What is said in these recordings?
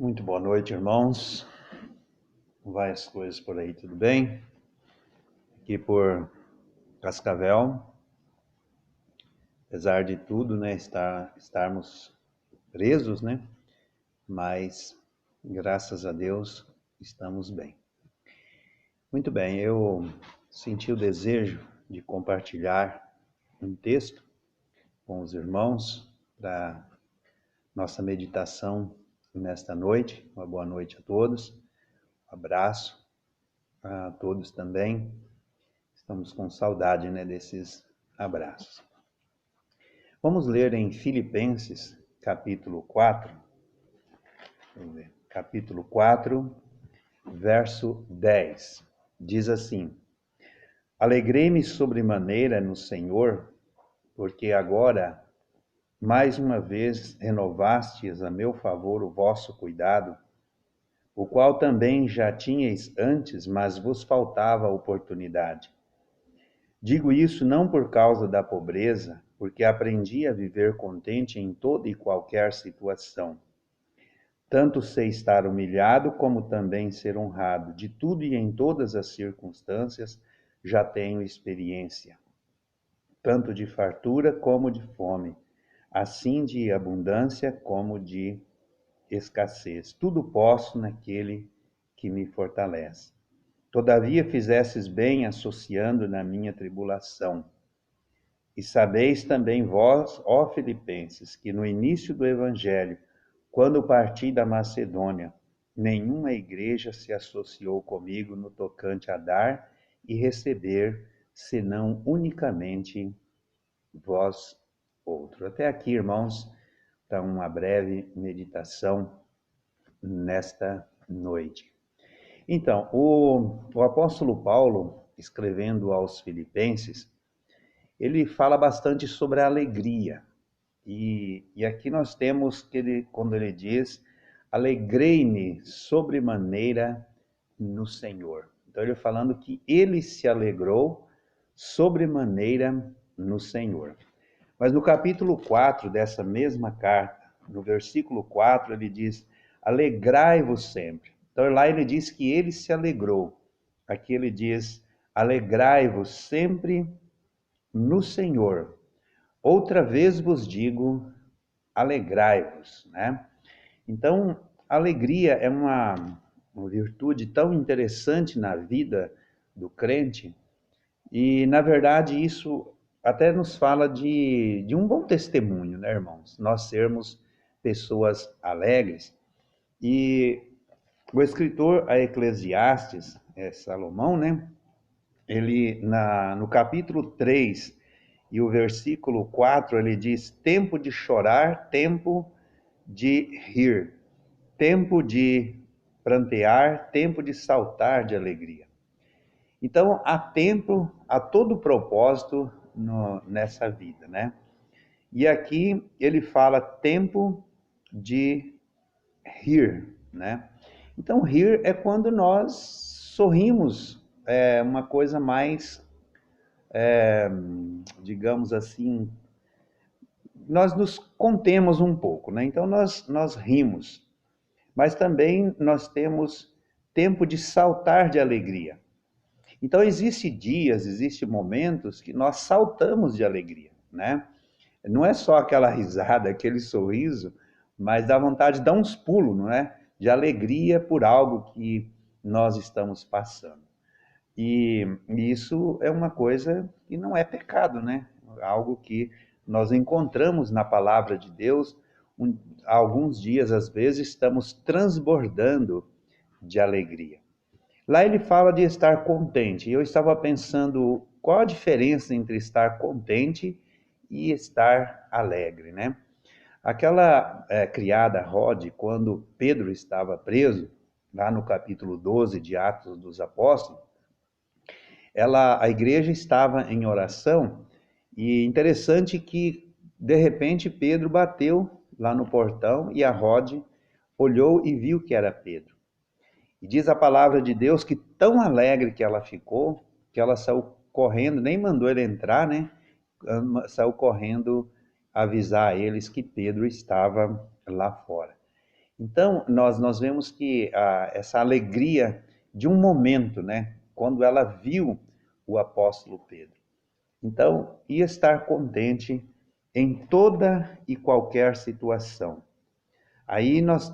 Muito boa noite, irmãos. Como vai as coisas por aí, tudo bem? Aqui por Cascavel, apesar de tudo, né, estarmos presos, né, mas graças a Deus estamos bem. Muito bem, eu senti o desejo de compartilhar um texto com os irmãos para nossa meditação nesta noite. Uma boa noite a todos, um abraço a todos também. Estamos com saudade, né, desses abraços. Vamos ler em Filipenses, capítulo 4. Vamos ver. Capítulo 4, verso 10. Diz assim: Alegrei-me sobremaneira no Senhor, porque agora, mais uma vez, renovastes a meu favor o vosso cuidado, o qual também já tinhais antes, mas vos faltava oportunidade. Digo isso não por causa da pobreza, porque aprendi a viver contente em toda e qualquer situação. Tanto sei estar humilhado, como também ser honrado. De tudo e em todas as circunstâncias já tenho experiência, tanto de fartura como de fome, assim de abundância como de escassez. Tudo posso naquele que me fortalece. Todavia fizestes bem associando na minha tribulação. E sabeis também vós, ó Filipenses, que no início do Evangelho, quando parti da Macedônia, nenhuma igreja se associou comigo no tocante a dar e receber, senão unicamente vós outro. Até aqui, irmãos, para uma breve meditação nesta noite. Então, o apóstolo Paulo, escrevendo aos Filipenses, ele fala bastante sobre a alegria. E aqui nós temos que quando ele diz, alegrei-me sobremaneira no Senhor. Então ele falando que ele se alegrou sobremaneira no Senhor. Mas no capítulo 4 dessa mesma carta, no versículo 4, ele diz, alegrai-vos sempre. Então lá ele diz que ele se alegrou. Aqui ele diz, alegrai-vos sempre no Senhor. Outra vez vos digo, alegrai-vos, né? Então, a alegria é uma virtude tão interessante na vida do crente, e, na verdade, isso até nos fala de um bom testemunho, né, irmãos? Nós sermos pessoas alegres. E o escritor a Eclesiastes, Salomão, né? Ele, no capítulo 3, e o versículo 4, ele diz: tempo de chorar, tempo de rir, tempo de prantear, tempo de saltar de alegria. Então, há tempo, há todo propósito nessa vida, né? E aqui ele fala tempo de rir, né? Então, rir é quando nós sorrimos, é uma coisa mais, digamos assim, nós nos contemos um pouco, né? Então nós rimos, mas também nós temos tempo de saltar de alegria. Então existem dias, existem momentos que nós saltamos de alegria, né? Não é só aquela risada, aquele sorriso, mas dá vontade de dar uns pulos, não é? De alegria por algo que nós estamos passando. E isso é uma coisa que não é pecado, né? Algo que nós encontramos na palavra de Deus. Há alguns dias, às vezes, estamos transbordando de alegria. Lá ele fala de estar contente. E eu estava pensando qual a diferença entre estar contente e estar alegre, né? Aquela criada Rode, quando Pedro estava preso, lá no capítulo 12 de Atos dos Apóstolos, a igreja estava em oração, e interessante que, de repente, Pedro bateu lá no portão e a Rode olhou e viu que era Pedro. E diz a palavra de Deus que tão alegre que ela ficou, que ela saiu correndo, nem mandou ele entrar, né? Saiu correndo avisar a eles que Pedro estava lá fora. Então, nós vemos que essa alegria de um momento, né? Quando ela viu o apóstolo Pedro. Então, ia estar contente em toda e qualquer situação. Aí nós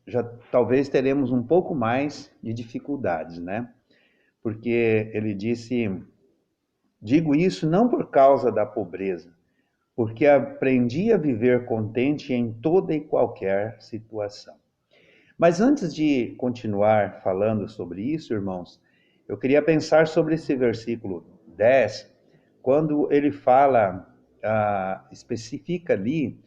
já talvez teremos um pouco mais de dificuldades, né? Porque ele disse: digo isso não por causa da pobreza, porque aprendi a viver contente em toda e qualquer situação. Mas antes de continuar falando sobre isso, irmãos, eu queria pensar sobre esse versículo 10, quando ele fala, especifica ali,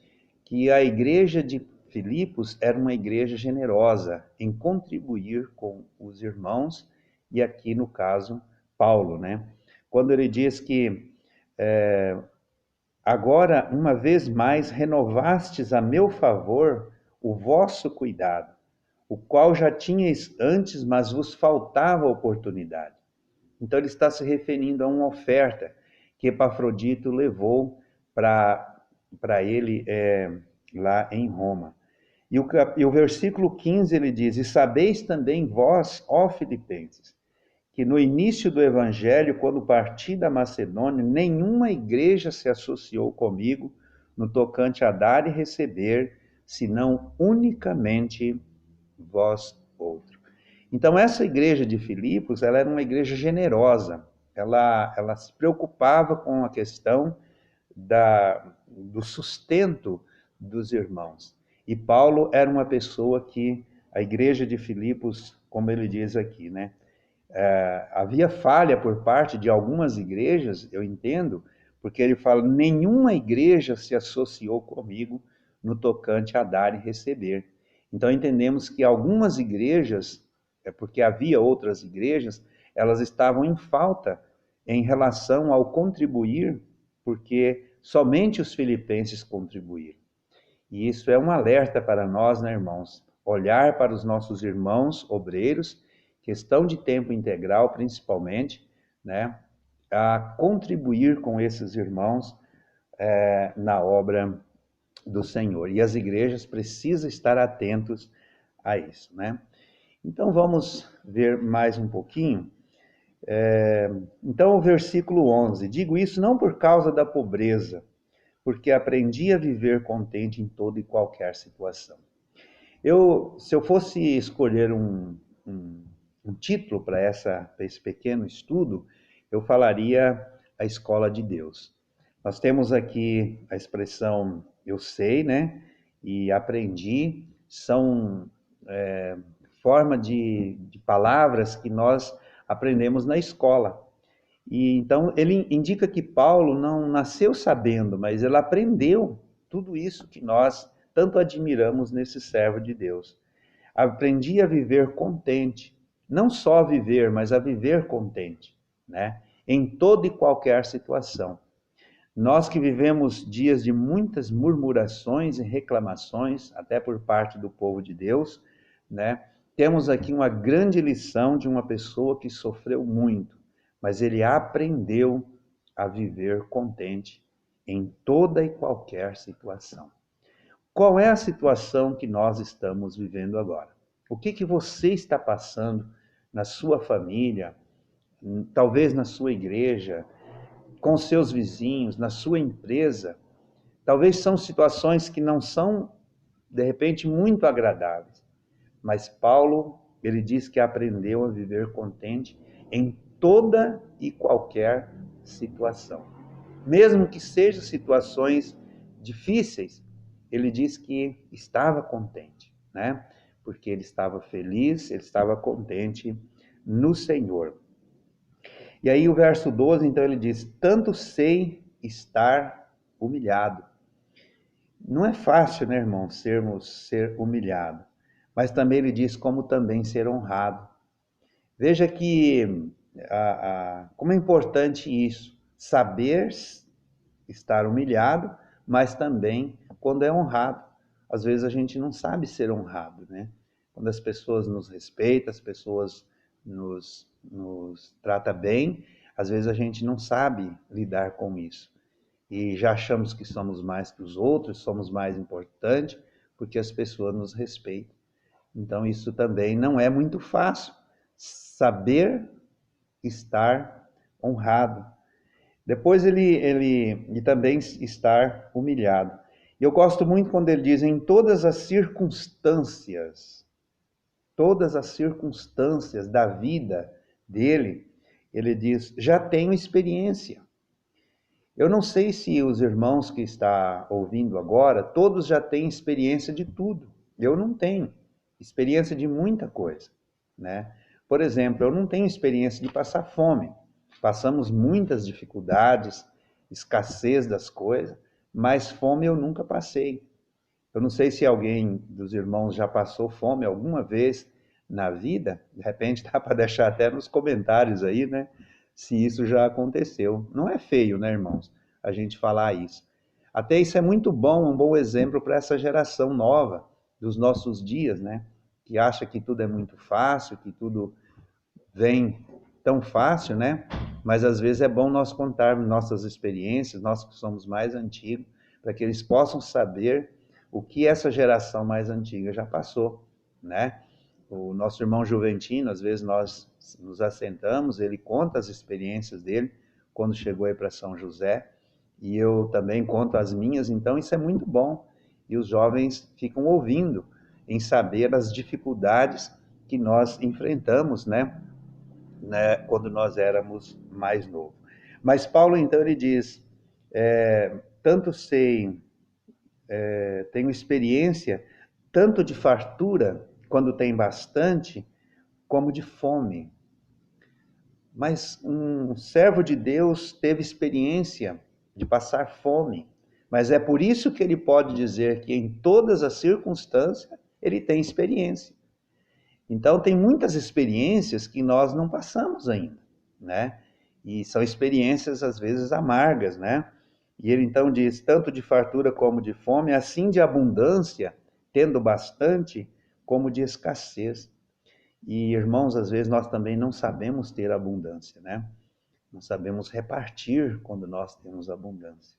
que a igreja de Filipos era uma igreja generosa em contribuir com os irmãos, e aqui no caso, Paulo, né? Quando ele diz que agora, uma vez mais, renovastes a meu favor o vosso cuidado, o qual já tinhais antes, mas vos faltava oportunidade. Então, ele está se referindo a uma oferta que Epafrodito levou para ele lá em Roma. E o versículo 15 ele diz: E sabeis também vós, ó Filipenses, que no início do evangelho, quando parti da Macedônia, nenhuma igreja se associou comigo no tocante a dar e receber, senão unicamente vós outro. Então, essa igreja de Filipos, ela era uma igreja generosa. Ela se preocupava com a questão do sustento dos irmãos. E Paulo era uma pessoa que a igreja de Filipos, como ele diz aqui, né? Havia falha por parte de algumas igrejas, eu entendo, porque ele fala: nenhuma igreja se associou comigo no tocante a dar e receber. Então entendemos que algumas igrejas, porque havia outras igrejas, elas estavam em falta em relação ao contribuir, porque somente os filipenses contribuíram. E isso é um alerta para nós, né, irmãos? Olhar para os nossos irmãos obreiros, questão de tempo integral principalmente, né, a contribuir com esses irmãos na obra do Senhor. E as igrejas precisam estar atentos a isso, né? Então vamos ver mais um pouquinho. Então o versículo 11: digo isso não por causa da pobreza, porque aprendi a viver contente em toda e qualquer situação. Se eu fosse escolher um, um título para esse pequeno estudo, eu falaria a escola de Deus. Nós temos aqui a expressão eu sei, né? E aprendi, são forma de palavras que nós aprendemos na escola. E então ele indica que Paulo não nasceu sabendo, mas ele aprendeu tudo isso que nós tanto admiramos nesse servo de Deus. Aprendi a viver contente, não só a viver, mas a viver contente, né? Em toda e qualquer situação. Nós que vivemos dias de muitas murmurações e reclamações, até por parte do povo de Deus, né? Temos aqui uma grande lição de uma pessoa que sofreu muito, mas ele aprendeu a viver contente em toda e qualquer situação. Qual é a situação que nós estamos vivendo agora? O que você está passando na sua família, talvez na sua igreja, com seus vizinhos, na sua empresa? Talvez são situações que não são, de repente, muito agradáveis. Mas Paulo, ele diz que aprendeu a viver contente em toda e qualquer situação. Mesmo que sejam situações difíceis, ele diz que estava contente, né? Porque ele estava feliz, ele estava contente no Senhor. E aí o verso 12, então ele diz: tanto sei estar humilhado. Não é fácil, né, irmão, ser humilhado. Mas também ele diz como também ser honrado. Veja que como é importante isso, saber estar humilhado, mas também quando é honrado. Às vezes a gente não sabe ser honrado, né? Quando as pessoas nos respeitam, as pessoas nos tratam bem, às vezes a gente não sabe lidar com isso. E já achamos que somos mais que os outros, somos mais importantes, porque as pessoas nos respeitam. Então isso também não é muito fácil. Saber estar honrado. Depois ele também estar humilhado. E eu gosto muito quando ele diz em todas as circunstâncias da vida dele, ele diz, já tenho experiência. Eu não sei se os irmãos que está ouvindo agora, todos já têm experiência de tudo. Eu não tenho experiência de muita coisa, né? Por exemplo, eu não tenho experiência de passar fome. Passamos muitas dificuldades, escassez das coisas, mas fome eu nunca passei. Eu não sei se alguém dos irmãos já passou fome alguma vez na vida, de repente dá para deixar até nos comentários aí, né? Se isso já aconteceu. Não é feio, né, irmãos? A gente falar isso. Até isso é muito bom, um bom exemplo para essa geração nova dos nossos dias, né? Que acha que tudo é muito fácil, que tudo vem tão fácil, né? Mas às vezes é bom nós contarmos nossas experiências, nós que somos mais antigos, para que eles possam saber o que essa geração mais antiga já passou, né? O nosso irmão Juventino, às vezes nós nos assentamos, ele conta as experiências dele quando chegou aí para São José, e eu também conto as minhas, então isso é muito bom. E os jovens ficam ouvindo em saber as dificuldades que nós enfrentamos, né, quando nós éramos mais novos. Mas Paulo, então, ele diz, tanto tenho experiência, tanto de fartura, quando tem bastante, como de fome. Mas um servo de Deus teve experiência de passar fome. Mas é por isso que ele pode dizer que em todas as circunstâncias ele tem experiência. Então, tem muitas experiências que nós não passamos ainda, né? E são experiências, às vezes, amargas, né? E ele então diz: tanto de fartura como de fome, assim de abundância, tendo bastante, como de escassez. E, irmãos, às vezes nós também não sabemos ter abundância, né? Não sabemos repartir quando nós temos abundância.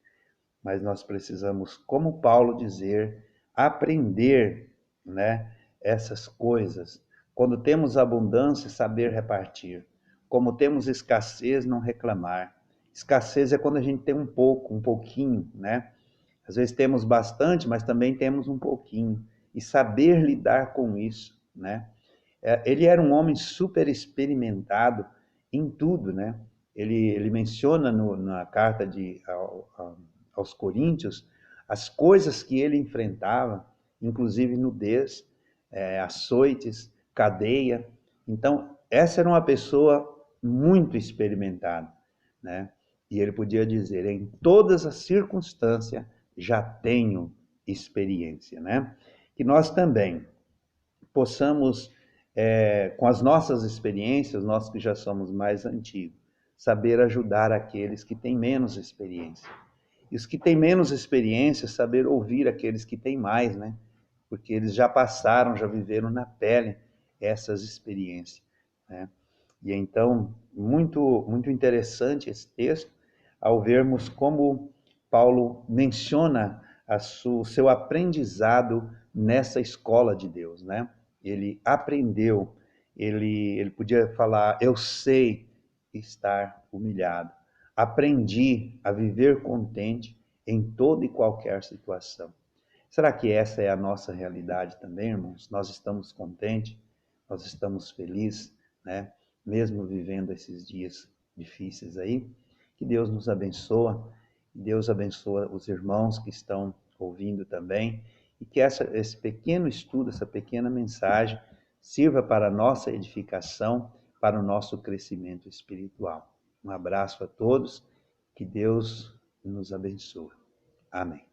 Mas nós precisamos, como Paulo dizer, aprender, né, essas coisas. Quando temos abundância, saber repartir. Como temos escassez, não reclamar. Escassez é quando a gente tem um pouco, um pouquinho, né? Às vezes temos bastante, mas também temos um pouquinho. E saber lidar com isso, né? Ele era um homem super experimentado em tudo, né? Ele menciona na carta aos Coríntios as coisas que ele enfrentava, inclusive nudez, açoites, cadeia. Então, essa era uma pessoa muito experimentada, né? E ele podia dizer, em todas as circunstâncias, já tenho experiência, né? Que nós também possamos, com as nossas experiências, nós que já somos mais antigos, saber ajudar aqueles que têm menos experiência. E os que têm menos experiência, saber ouvir aqueles que têm mais, né? Porque eles já passaram, já viveram na pele essas experiências, né? E então, muito interessante esse texto, ao vermos como Paulo menciona o seu aprendizado nessa escola de Deus, né? Ele aprendeu, ele podia falar, eu sei estar humilhado, aprendi a viver contente em toda e qualquer situação. Será que essa é a nossa realidade também, irmãos? Nós estamos contentes, nós estamos felizes, né? Mesmo vivendo esses dias difíceis aí. Que Deus nos abençoe, que Deus abençoe os irmãos que estão ouvindo também, e que esse pequeno estudo, essa pequena mensagem, sirva para a nossa edificação, para o nosso crescimento espiritual. Um abraço a todos, que Deus nos abençoe. Amém.